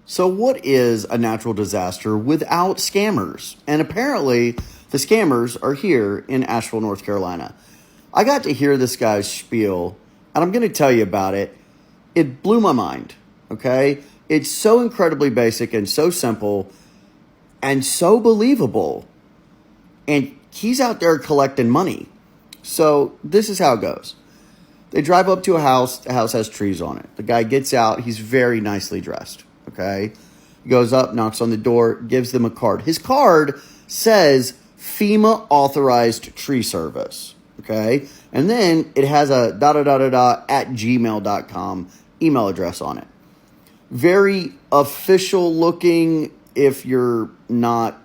So what is a natural disaster without scammers? And apparently the scammers are here in Asheville, North Carolina. I got to hear this guy's spiel, and I'm going to tell you about it. It blew my mind, okay? It's so incredibly basic and so simple and so believable. And he's out there collecting money. So this is how it goes. They drive up to a house. The house has trees on it. The guy gets out. He's very nicely dressed. Okay. He goes up, knocks on the door, gives them a card. His card says FEMA authorized tree service. Okay. And then it has a at gmail.com email address on it. Very official looking if you're not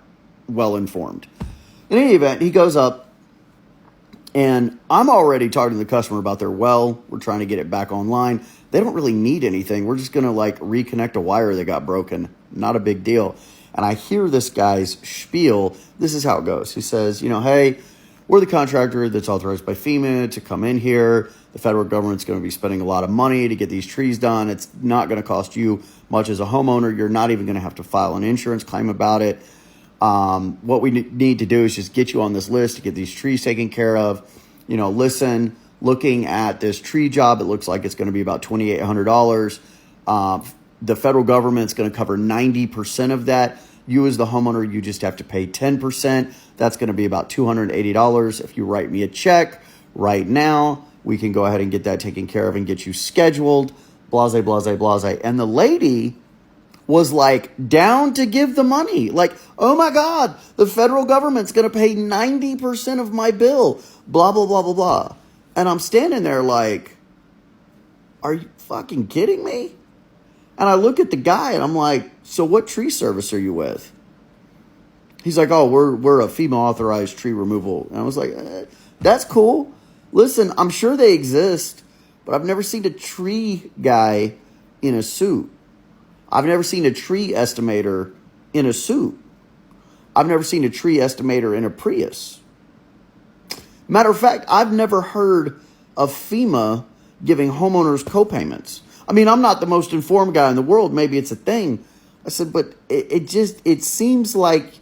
well informed. In any event, he goes up, and I'm already talking to the customer about their well. We're trying to get it back online. They don't really need anything. We're just going to reconnect a wire that got broken. Not a big deal. And I hear this guy's spiel. This is how it goes. He says, hey, we're the contractor that's authorized by FEMA to come in here. The federal government's going to be spending a lot of money to get these trees done. It's not going to cost you much as a homeowner. You're not even going to have to file an insurance claim about it. What we need to do is just get you on this list to get these trees taken care of. Looking at this tree job, it looks like it's going to be about $2,800. The federal government's going to cover 90% of that. You as the homeowner, you just have to pay 10%. That's going to be about $280. If you write me a check right now, we can go ahead and get that taken care of and get you scheduled. Blase, blase, blase. And the lady was down to give the money. Oh my God, the federal government's going to pay 90% of my bill. Blah, blah, blah, blah, blah. And I'm standing there are you fucking kidding me? And I look at the guy and I'm like, so what tree service are you with? He's like, oh, we're a FEMA authorized tree removal. And I was like, that's cool. Listen, I'm sure they exist, but I've never seen a tree guy in a suit. I've never seen a tree estimator in a suit. I've never seen a tree estimator in a Prius. Matter of fact, I've never heard of FEMA giving homeowners co-payments. I mean, I'm not the most informed guy in the world. Maybe it's a thing. I said, but it seems like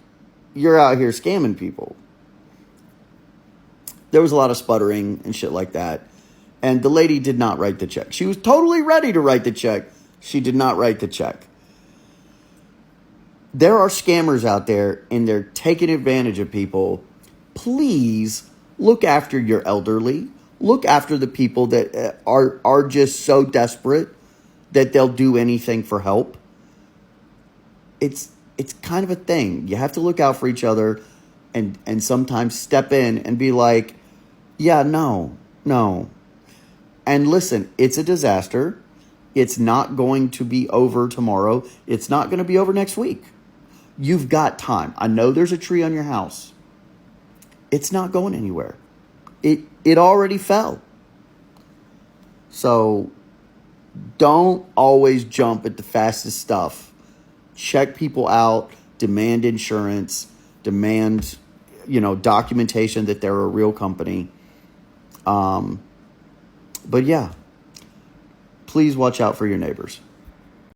you're out here scamming people. There was a lot of sputtering and shit like that. And the lady did not write the check. She was totally ready to write the check. She did not write the check. There are scammers out there, and they're taking advantage of people. Please look after your elderly. Look after the people that are just so desperate that they'll do anything for help. It's kind of a thing. You have to look out for each other and sometimes step in and be like, yeah, no. And listen, it's a disaster. It's not going to be over tomorrow. It's not going to be over next week. You've got time. I know there's a tree on your house. It's not going anywhere. It already fell. So don't always jump at the fastest stuff. Check people out. Demand insurance. Demand, documentation that they're a real company. But yeah, please watch out for your neighbors.